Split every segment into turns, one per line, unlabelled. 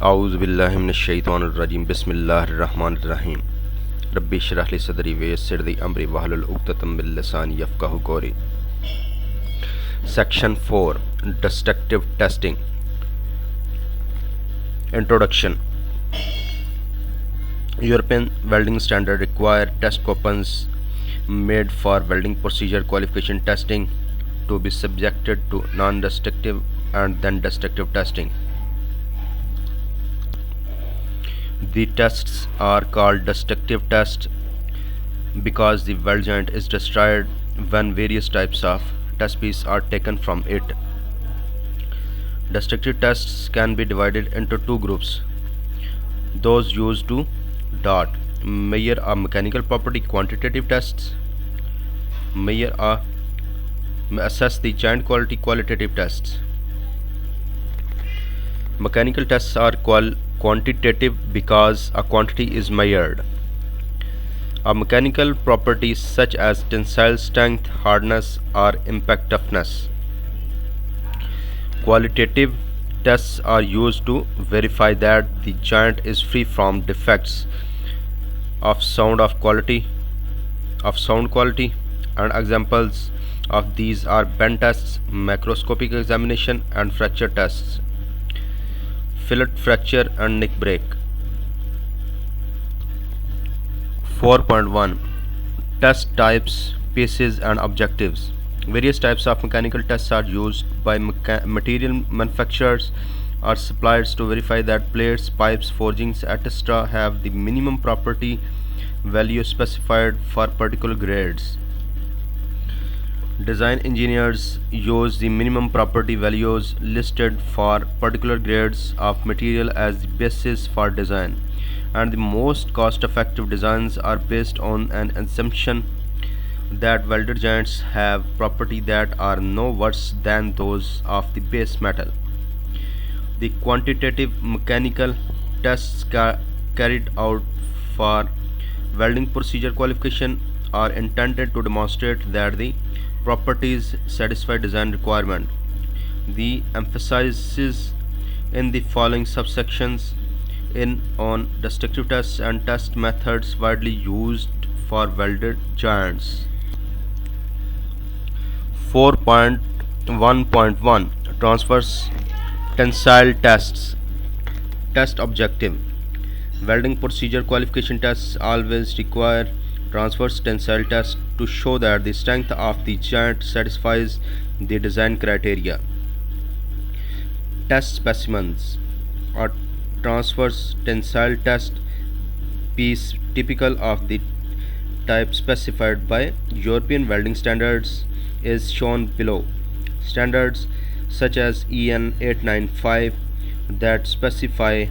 आऊज़ु बिल्लाहि मिनश्शैतानिर्रजीम बिस्मिल्लाहिर्रहमानिर्रहीम रब्बि इश्रह ली सदरी वयस्सिर ली अमरी वहलुल उक़दतम मिन लिसानी यफ़क़हू क़ौली। Section 4 Destructive Testing. Introduction. European welding standard require test coupons made for welding procedure qualification testing to be subjected to non-destructive and then destructive testing. The tests are called destructive tests because the weld joint is destroyed when various types of test pieces are taken from it. Destructive tests can be divided into two groups. Those used to measure a mechanical property quantitative tests, assess the joint quality qualitative tests. Mechanical tests are quantitative because a quantity is measured. A mechanical properties such as tensile strength, hardness, or impact toughness. Qualitative tests are used to verify that the joint is free from defects of sound quality, and examples of these are bend tests, macroscopic examination, and fracture tests. Fillet fracture and neck break. 4.1 Test types, pieces, and objectives. Various types of mechanical tests are used by material manufacturers or suppliers to verify that plates, pipes, forgings, etc. have the minimum property value specified for particular grades. Design engineers use the minimum property values listed for particular grades of material as the basis for design, and the most cost-effective designs are based on an assumption that welded joints have properties that are no worse than those of the base metal. The quantitative mechanical tests carried out for welding procedure qualification are intended to demonstrate that the properties satisfy design requirement. The emphasis in the following subsections on destructive tests and test methods widely used for welded joints. 4.1.1 Transverse tensile tests. Test objective. Welding procedure qualification tests always require transverse tensile test to show that the strength of the joint satisfies the design criteria. Test specimens. A transverse tensile test piece typical of the type specified by European welding standards is shown below. Standards such as EN 895 that specify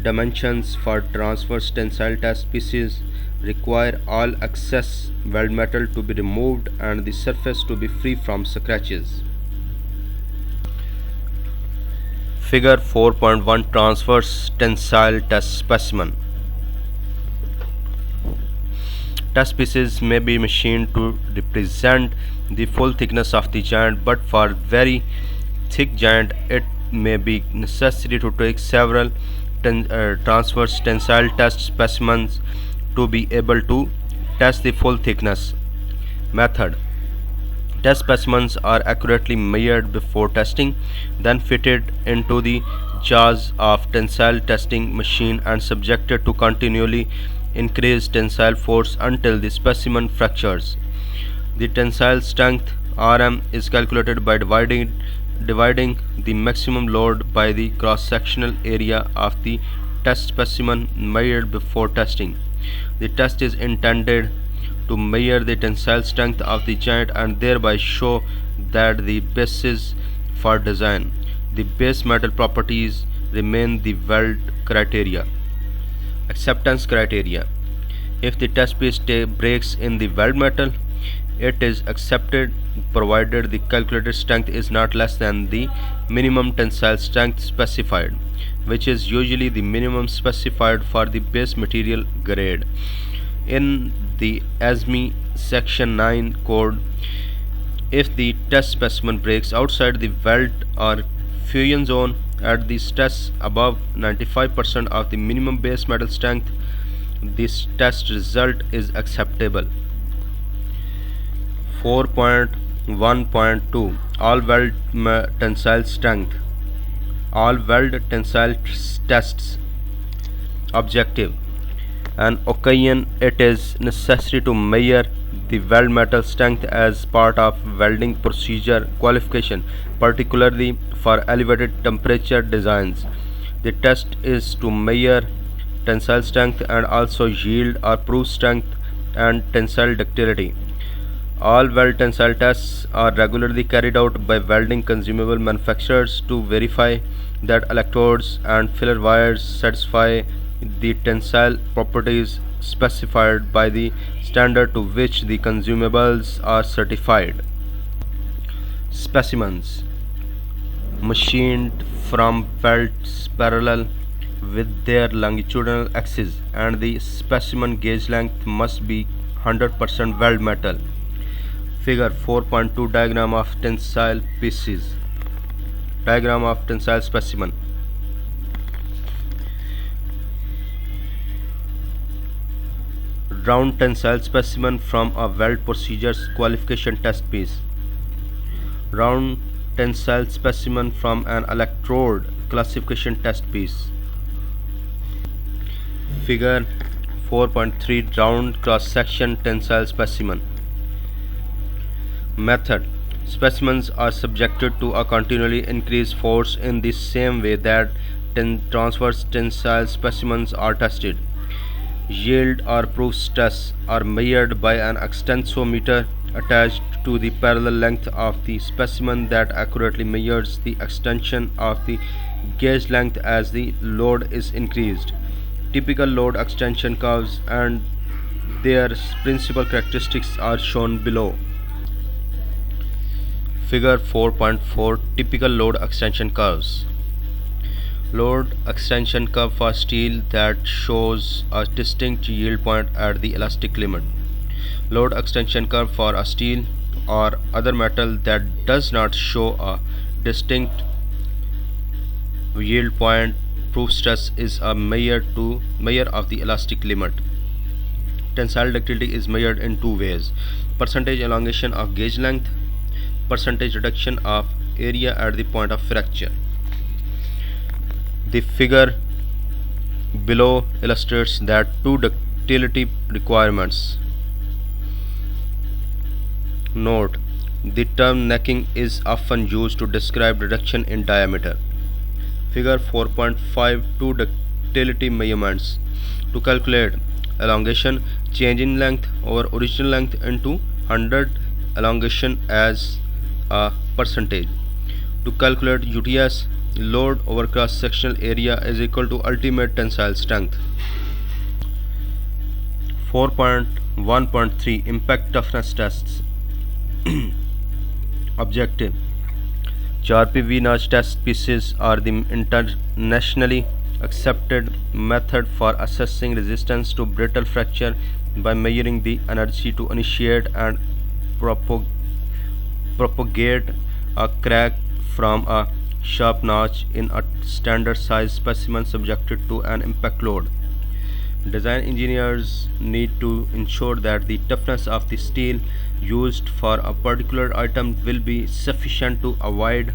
dimensions for transverse tensile test pieces require all excess weld metal to be removed and the surface to be free from scratches. Figure 4.1 Transverse tensile test specimen. Test pieces may be machined to represent the full thickness of the joint, but for very thick joint it may be necessary to take several transverse tensile test specimens to be able to test the full thickness. Method. Test specimens are accurately measured before testing, then fitted into the jaws of tensile testing machine and subjected to continually increased tensile force until the specimen fractures. The tensile strength Rm is calculated by dividing the maximum load by the cross-sectional area of the test specimen measured before testing. The test is intended to measure the tensile strength of the joint and thereby show that the basis for design, the base metal properties, remain the weld criteria. Acceptance criteria. If the test piece breaks in the weld metal, it is accepted provided the calculated strength is not less than the minimum tensile strength specified, which is usually the minimum specified for the base material grade. In the ASME Section 9 code, if the test specimen breaks outside the weld or diffusion zone at the stress above 95% of the minimum base metal strength, this test result is acceptable. 4.1.2 All weld tensile strength. All weld tensile tests. Objective. On occasion, it is necessary to measure the weld metal strength as part of welding procedure qualification, particularly for elevated temperature designs. The test is to measure tensile strength and also yield or proof strength and tensile ductility. All weld tensile tests are regularly carried out by welding consumable manufacturers to verify that electrodes and filler wires satisfy the tensile properties specified by the standard to which the consumables are certified. Specimens machined from welds parallel with their longitudinal axis, and the specimen gauge length must be 100% weld metal. Figure 4.2 Diagram of tensile pieces. Diagram of tensile specimen. Round tensile specimen from a weld procedures qualification test piece. Round tensile specimen from an electrode classification test piece. Figure 4.3 Round cross section tensile specimen. Method. Specimens are subjected to a continually increased force in the same way that transverse tensile specimens are tested. Yield or proof stress are measured by an extensometer attached to the parallel length of the specimen that accurately measures the extension of the gauge length as the load is increased. Typical load extension curves and their principal characteristics are shown below. Figure 4.4 Typical load extension curves. Load extension curve for steel that shows a distinct yield point at the elastic limit. Load extension curve for a steel or other metal that does not show a distinct yield point. Proof stress is a measure of the elastic limit. Tensile ductility is measured in two ways: percentage elongation of gauge length, percentage reduction of area at the point of fracture. The figure below illustrates that two ductility requirements. Note: the term necking is often used to describe reduction in diameter. Figure 4.5 Two ductility measurements. To calculate elongation, change in length over original length into 100 elongation as a percentage. To calculate UTS, load over cross sectional area is equal to ultimate tensile strength. 4.1.3 Impact toughness tests. Objective. HRPV notch test pieces are the internationally accepted method for assessing resistance to brittle fracture by measuring the energy to initiate and propagate a crack from a sharp notch in a standard size specimen subjected to an impact load. Design engineers need to ensure that the toughness of the steel used for a particular item will be sufficient to avoid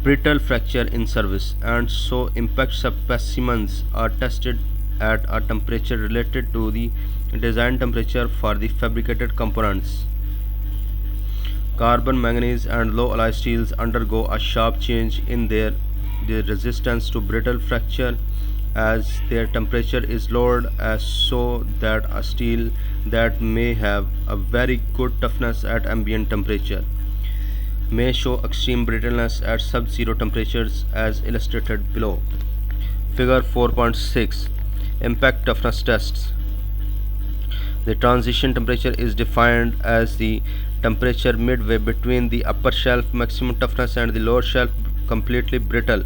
brittle fracture in service, and so impact specimens are tested at a temperature related to the design temperature for the fabricated components. Carbon, manganese and low alloy steels undergo a sharp change in their resistance to brittle fracture as their temperature is lowered, as so that a steel that may have a very good toughness at ambient temperature may show extreme brittleness at sub-zero temperatures as illustrated below. Figure 4.6 Impact toughness tests. The transition temperature is defined as the temperature midway between the upper shelf maximum toughness and the lower shelf completely brittle.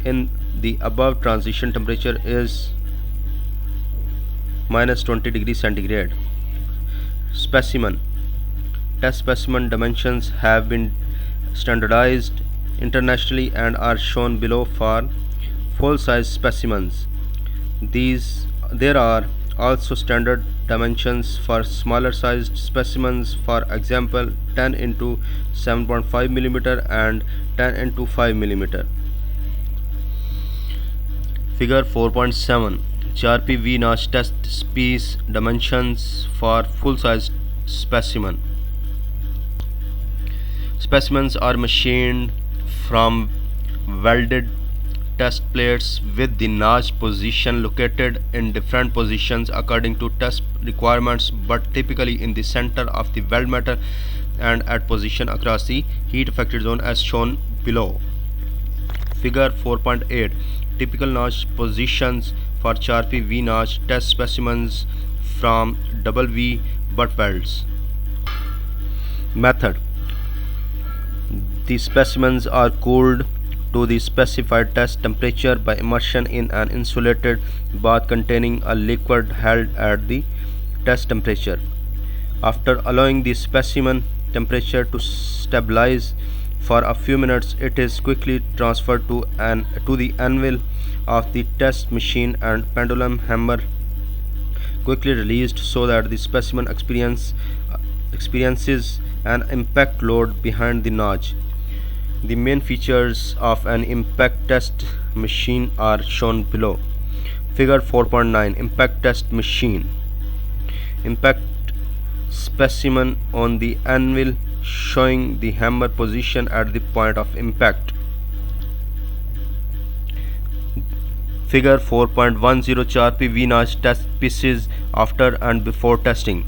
In the above, transition temperature is minus 20 degrees centigrade. Specimen. Test specimen dimensions have been standardized internationally and are shown below for full-size specimens. There are also standard dimensions for smaller sized specimens, for example 10 into 7.5 mm and 10 into 5 mm. Figure 4.7 Charpy V-notch test piece dimensions for full-size specimen. Specimens are machined from welded test plates with the notch position located in different positions according to test requirements, but typically in the center of the weld metal and at position across the heat affected zone as shown below. Figure 4.8 Typical notch positions for Charpy V-notch test specimens from double V butt welds. Method: the specimens are cooled to the specified test temperature by immersion in an insulated bath containing a liquid held at the test temperature. After allowing the specimen temperature to stabilize for a few minutes, it is quickly transferred to the anvil of the test machine and pendulum hammer quickly released so that the specimen experiences an impact load behind the notch. The main features of an impact test machine are shown below. Figure 4.9 Impact test machine. Impact specimen on the anvil showing the hammer position at the point of impact. Figure 4.10 Charpy V-notch test pieces after and before testing.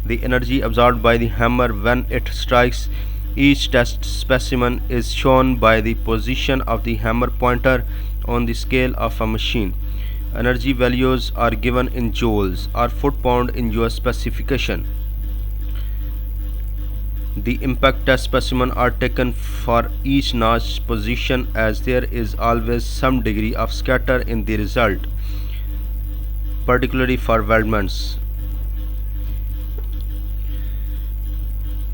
The energy absorbed by the hammer when it strikes each test specimen is shown by the position of the hammer pointer on the scale of a machine. Energy values are given in joules or foot-pound in US specification. The impact test specimen are taken for each notch position as there is always some degree of scatter in the result, particularly for weldments.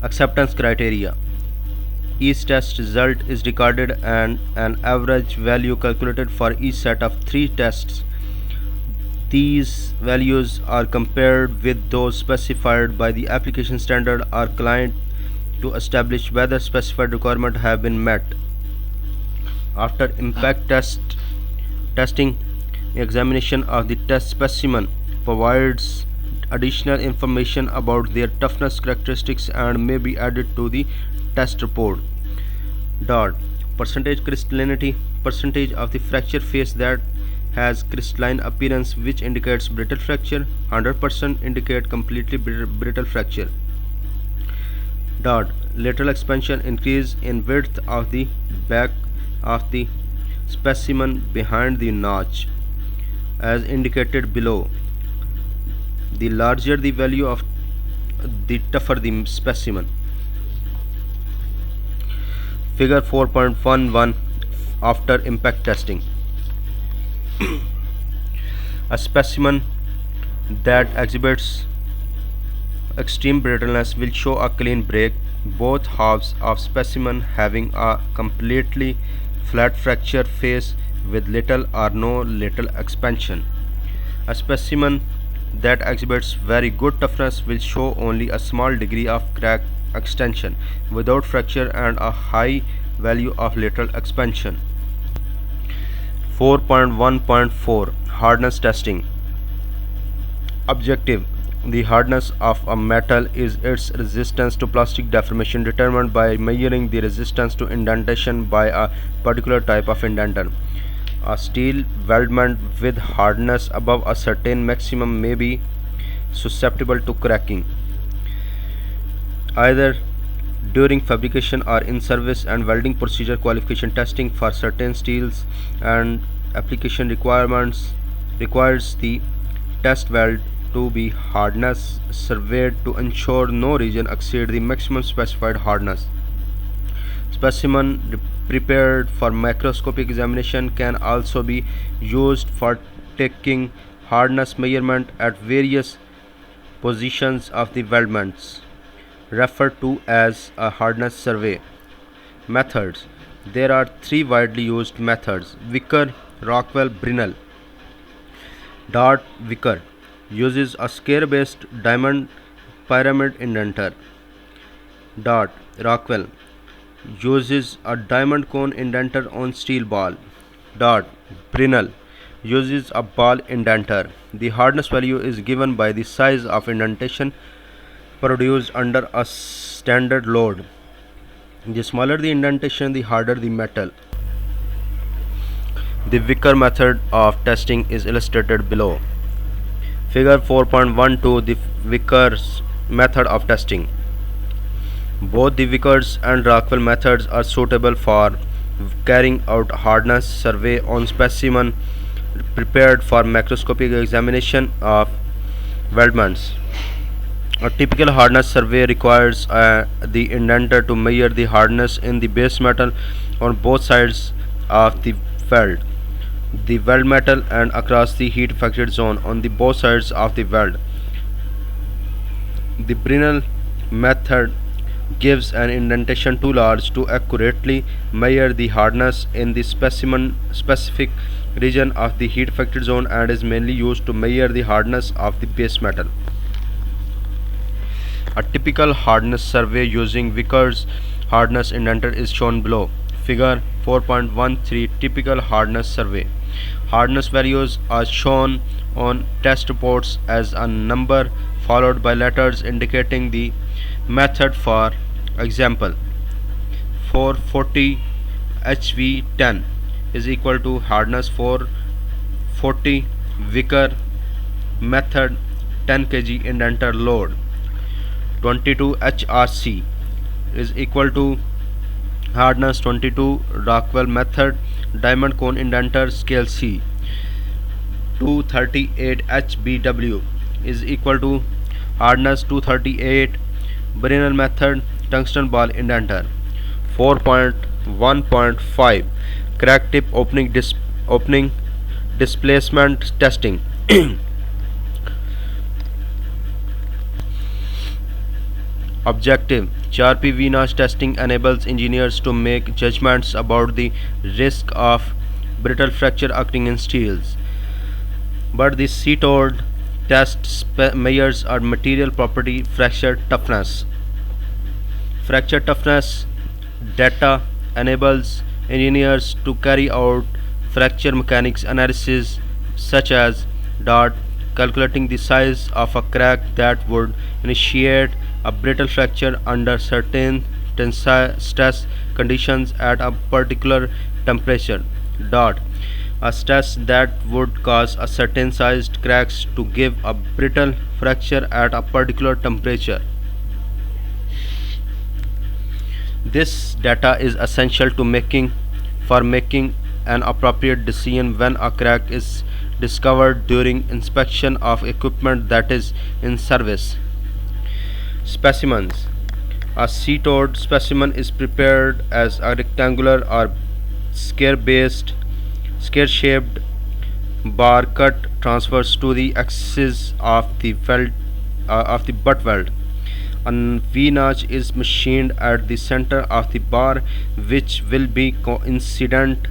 Acceptance criteria: each test result is recorded and an average value calculated for each set of 3 tests. These values are compared with those specified by the application standard or client to establish whether specified requirements have been met. After impact testing, examination of the test specimen provides additional information about their toughness characteristics and may be added to the test report. Percentage crystallinity: percentage of the fracture face that has crystalline appearance, which indicates brittle fracture. 100% indicate completely brittle fracture. Lateral expansion: increase in width of the back of the specimen behind the notch, as indicated below. The larger the value of the tougher the specimen. Figure 4.11 After impact testing. A specimen that exhibits extreme brittleness will show a clean break, both halves of specimen having a completely flat fracture face with little or no lateral expansion. A specimen that exhibits very good toughness will show only a small degree of crack extension without fracture and a high value of lateral expansion. 4.1.4 Hardness testing. Objective: the hardness of a metal is its resistance to plastic deformation, determined by measuring the resistance to indentation by a particular type of indenter. A steel weldment with hardness above a certain maximum may be susceptible to cracking, either during fabrication or in service and welding procedure. Qualification testing for certain steels and application requirements requires the test weld to be hardness surveyed to ensure no region exceed the maximum specified hardness. Specimen prepared for microscopic examination can also be used for taking hardness measurement at various positions of the weldments, referred to as a hardness survey. Methods: There are three widely used methods: Vickers, Rockwell, Brinell. Dart Vickers uses a scale-based diamond pyramid indenter. Dart Rockwell uses a diamond cone indenter on steel ball. Dart Brinell uses a ball indenter. The hardness value is given by the size of indentation produced under a standard load. The smaller the indentation, the harder the metal. The Vickers method of testing is illustrated below. Figure 4.12, the Vickers method of testing. Both the Vickers and Rockwell methods are suitable for carrying out hardness survey on specimen prepared for macroscopic examination of weldments. A typical hardness survey requires the indenter to measure the hardness in the base metal on both sides of the weld metal and across the heat affected zone on the both sides of the weld. The Brinell method gives an indentation too large to accurately measure the hardness in the specimen specific region of the heat affected zone and is mainly used to measure the hardness of the base metal. A typical hardness survey using Vickers hardness indenter is shown below. Figure 4.13, typical hardness survey. Hardness values are shown on test reports as a number followed by letters indicating the method. For example, 440 HV10 is equal to hardness 440 Vickers method 10 kg indenter load. 22 HRC is equal to hardness 22 Rockwell method diamond cone indenter scale C. 238 HBW is equal to hardness 238 Brinell method tungsten ball indenter. 4.1.5 crack tip opening displacement testing. Objective: Sharpie V-notch testing enables engineers to make judgments about the risk of brittle fracture occurring in steels. But the CTOD test measures a material property, fracture toughness. Fracture toughness data enables engineers to carry out fracture mechanics analysis such as DART, calculating the size of a crack that would initiate a brittle fracture under certain stress conditions at a particular temperature. DART, a stress that would cause a certain sized cracks to give a brittle fracture at a particular temperature. This data is essential to making an appropriate decision when a crack is discovered during inspection of equipment that is in service. Specimens: a CTOD specimen is prepared as a rectangular or square-shaped bar cut transfers to the axis of the butt weld. A V-notch is machined at the center of the bar, which will be coincident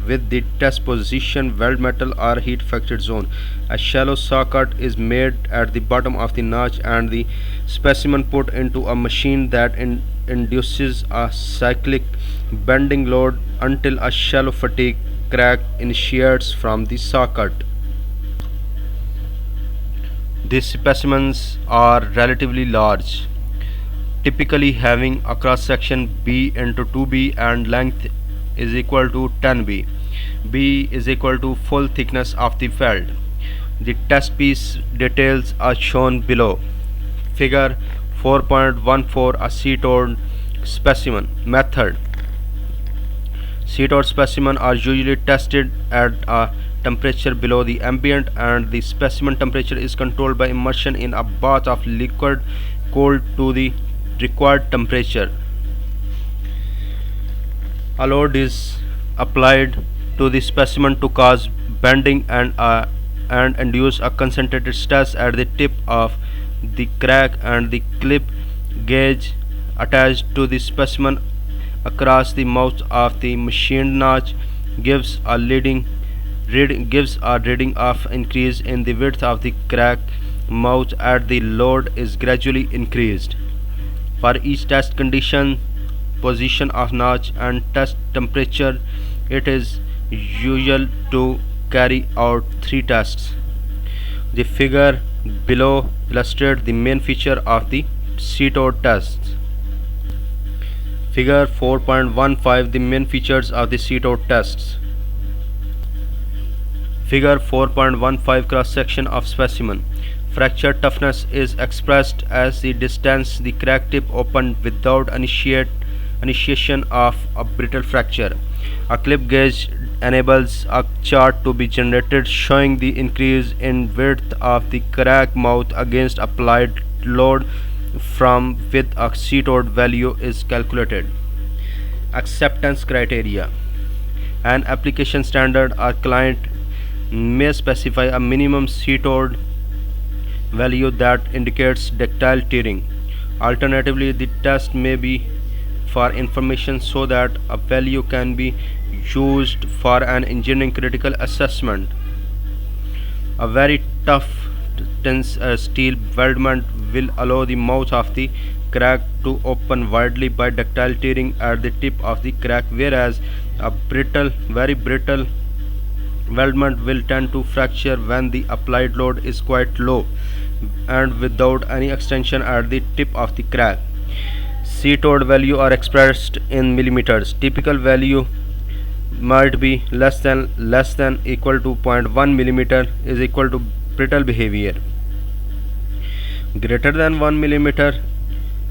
with the test position weld metal or heat affected zone. A shallow saw cut is made at the bottom of the notch and the specimen put into a machine that induces a cyclic bending load until a shallow fatigue crack initiates from the saw cut. These specimens are relatively large, typically having a cross section B into 2B and length is equal to 10B. B is equal to full thickness of the weld. The test piece details are shown below. Figure 4.14, a CTOD specimen method. CTOD specimens are usually tested at a temperature below the ambient, and the specimen temperature is controlled by immersion in a bath of liquid cooled to the required temperature. A load is applied to the specimen to cause bending and induce a concentrated stress at the tip of the crack, and the clip gauge attached to the specimen across the mouth of the machined notch gives a reading of increase in the width of the crack mouth as the load is gradually increased. For each test condition, position of notch and test temperature, it is usual to carry out three tests. The figure below illustrates the main feature of the CTOD test. Figure 4.15 the main features of the CTOD tests. Figure 4.15 cross section of specimen. Fracture toughness is expressed as the distance the crack tip opened without initiation of a brittle fracture. A clip gauge enables a chart to be generated showing the increase in width of the crack mouth against applied load from which a CTOD value is calculated. Acceptance criteria. An application standard or client may specify a minimum CTOD value that indicates ductile tearing. Alternatively, the test may be for information so that a value can be used for an engineering critical assessment. A very tough tense steel weldment will allow the mouth of the crack to open widely by ductile tearing at the tip of the crack, whereas a very brittle weldment will tend to fracture when the applied load is quite low and without any extension at the tip of the crack. CTOD value are expressed in millimeters. Typical value might be less than equal to 0.1 millimeter is equal to brittle behavior. Greater than 1 millimeter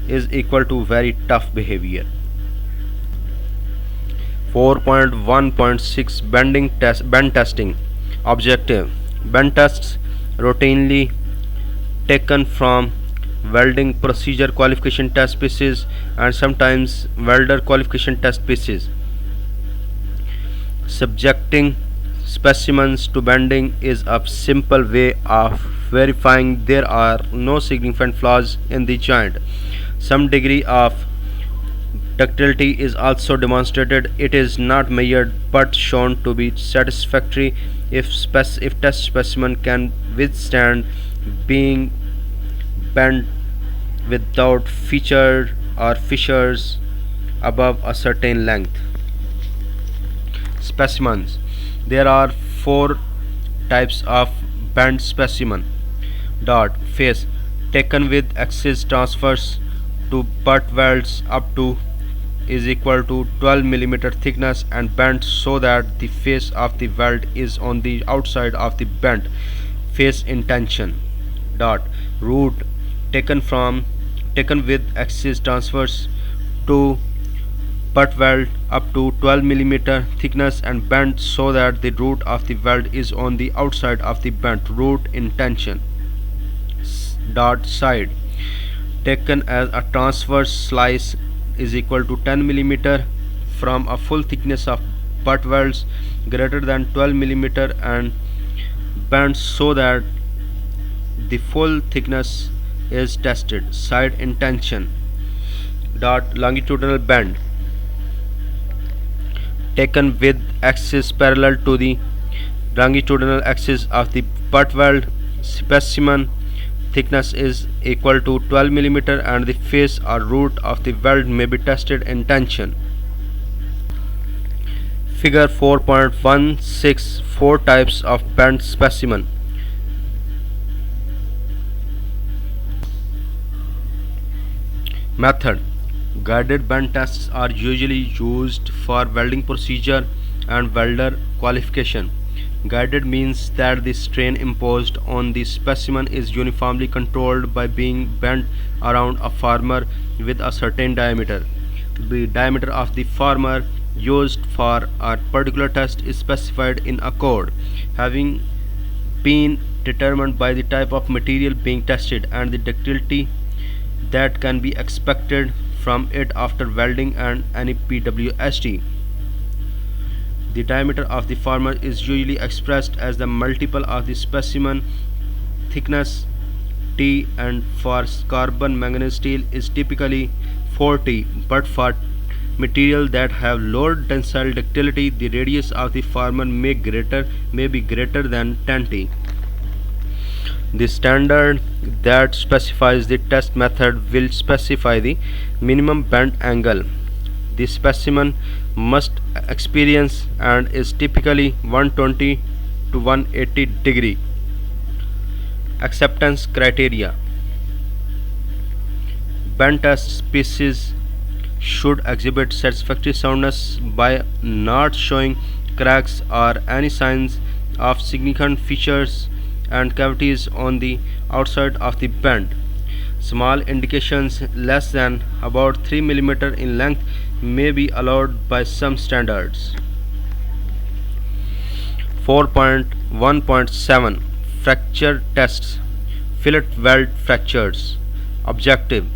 is equal to very tough behavior. 4.1.6 Bend testing. Objective: bend tests routinely taken from welding procedure qualification test pieces and sometimes welder qualification test pieces. Subjecting specimens to bending is a simple way of verifying there are no significant flaws in the joint. Some degree of ductility is also demonstrated. It is not measured but shown to be satisfactory if test specimen can withstand being bent without feature or fissures above a certain length. Specimens. There are four types of bent specimen. Face taken with axis transfers to butt welds up to is equal to 12 mm thickness and bent so that the face of the weld is on the outside of the bent face intention. Root taken with axis transfers to butt weld up to 12 mm thickness and bent so that the root of the weld is on the outside of the bent root intention. Side taken as a transverse slice is equal to 10 mm from a full thickness of butt welds greater than 12 mm and bent so that the full thickness is tested. Side intention. Longitudinal bend taken with axis parallel to the longitudinal axis of the butt weld. Specimen thickness is equal to 12 mm and the face or root of the weld may be tested in tension. Figure 4.16 Four types of bent specimen. Method. Guided bend tests are usually used for welding procedure and welder qualification. Guided means that the strain imposed on the specimen is uniformly controlled by being bent around a former with a certain diameter. The diameter of the former used for a particular test is specified in a code, having been determined by the type of material being tested and the ductility that can be expected from it after welding and any PWST. The diameter of the former is usually expressed as the multiple of the specimen thickness T, and for carbon manganese steel is typically 4T, but for material that have lower tensile ductility, the radius of the former may be greater than 10 t. The standard that specifies the test method will specify the minimum bend angle the specimen must experience and is typically 120 to 180 degree. Acceptance criteria. Bend test pieces should exhibit satisfactory soundness by not showing cracks or any signs of significant features and cavities on the outside of the bend. Small indications less than about 3 mm in length may be allowed by some standards. 4.1.7 Fracture tests. Fillet weld fractures. Objective.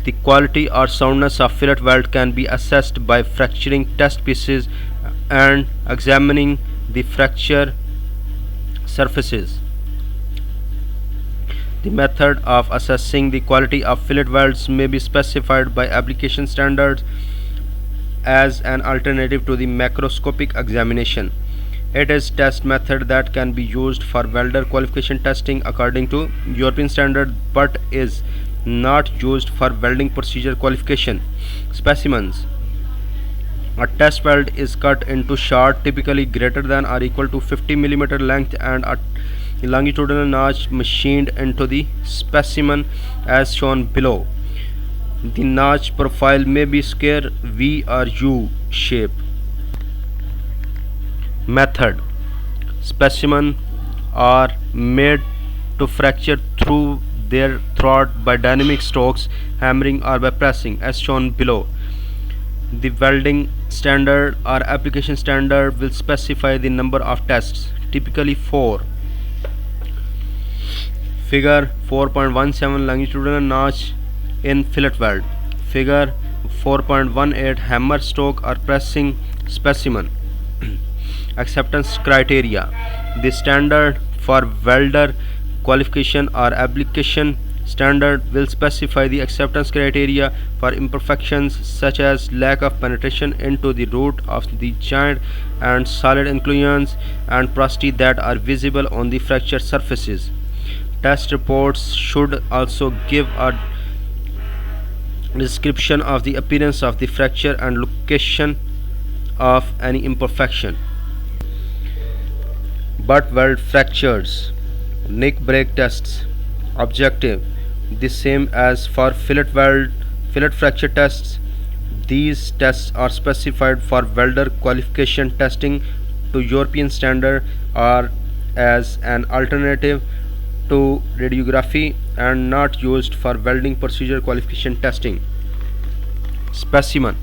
The quality or soundness of fillet weld can be assessed by fracturing test pieces and examining the fracture surfaces. The method of assessing the quality of fillet welds may be specified by application standards as an alternative to the macroscopic examination. It is test method that can be used for welder qualification testing according to European standard but is not used for welding procedure qualification. Specimens. A test weld is cut into short typically greater than or equal to 50 mm length and a longitudinal notch machined into the specimen as shown below. The notch profile may be square, V or U shape. Method. Specimen are made to fracture through their throat by dynamic strokes, hammering or by pressing as shown below. The welding standard or application standard will specify the number of tests, typically 4. Figure 4.17 longitudinal notch in fillet weld. Figure 4.18 hammer stroke or pressing specimen. Acceptance criteria. The standard for welder qualification or application standard will specify the acceptance criteria for imperfections such as lack of penetration into the root of the joint and solid inclusions and porosity that are visible on the fracture surfaces. Test reports should also give a description of the appearance of the fracture and location of any imperfection. Butt weld fractures. Neck break tests. Objective. The same as for fillet fracture tests. These tests are specified for welder qualification testing to European standard or as an alternative to radiography and not used for welding procedure qualification testing. Specimen.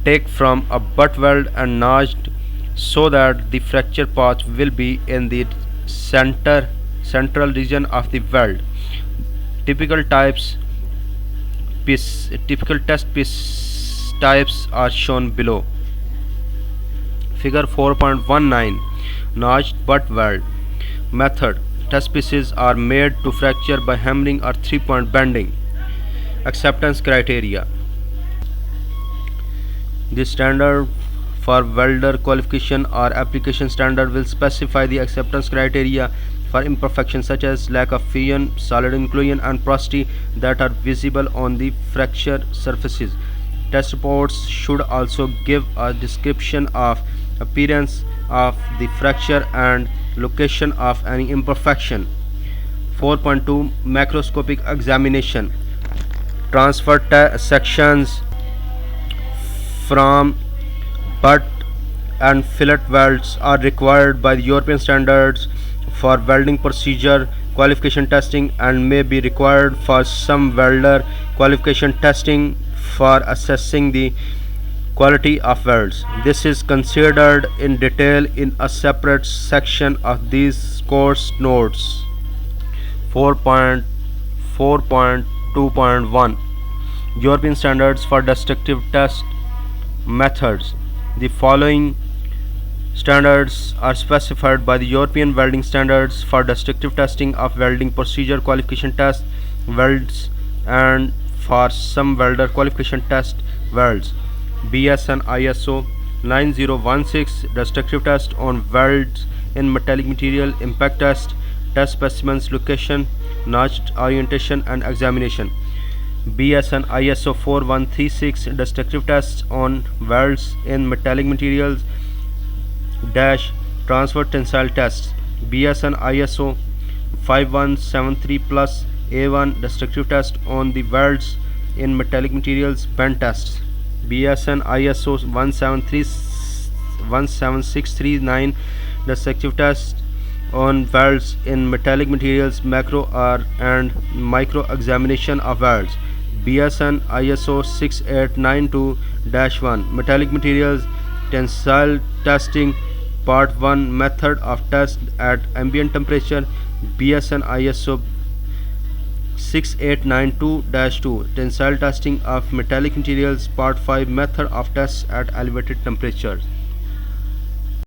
Take from a butt weld and notched so that the fracture path will be in the central region of the weld. Typical test piece types are shown below. Figure 4.19 Notched butt weld. Method. Test pieces are made to fracture by hammering or 3-point bending. Acceptance criteria. The standard for welder qualification or application standard will specify the acceptance criteria for imperfections such as lack of fusion, solid inclusion and porosity that are visible on the fracture surfaces. Test reports should also give a description of appearance of the fracture and location of any imperfection. 4.2 Macroscopic examination. Transfer sections from butt and fillet welds are required by the European standards for welding procedure qualification testing and may be required for some welder qualification testing for assessing the quality of welds. This is considered in detail in a separate section of these course notes. 4.4.2.1 European standards for destructive test methods. The following standards are specified by the European welding standards for destructive testing of welding procedure qualification tests, welds and for some welder qualification test welds. BSN ISO 9016 destructive test on welds in metallic material, impact test specimens location, notched orientation and examination. BSN ISO 4136 destructive tests on welds in metallic materials dash transfer tensile tests. BSN ISO 5173 plus A1 destructive test on the welds in metallic materials bend tests. BSN ISO 17639 destructive test on welds in metallic materials macro and micro examination of welds. BSN ISO 6892-1 metallic materials tensile testing part 1 method of test at ambient temperature. BSN ISO 6892-2 tensile testing of metallic materials part 5 method of tests at elevated temperatures.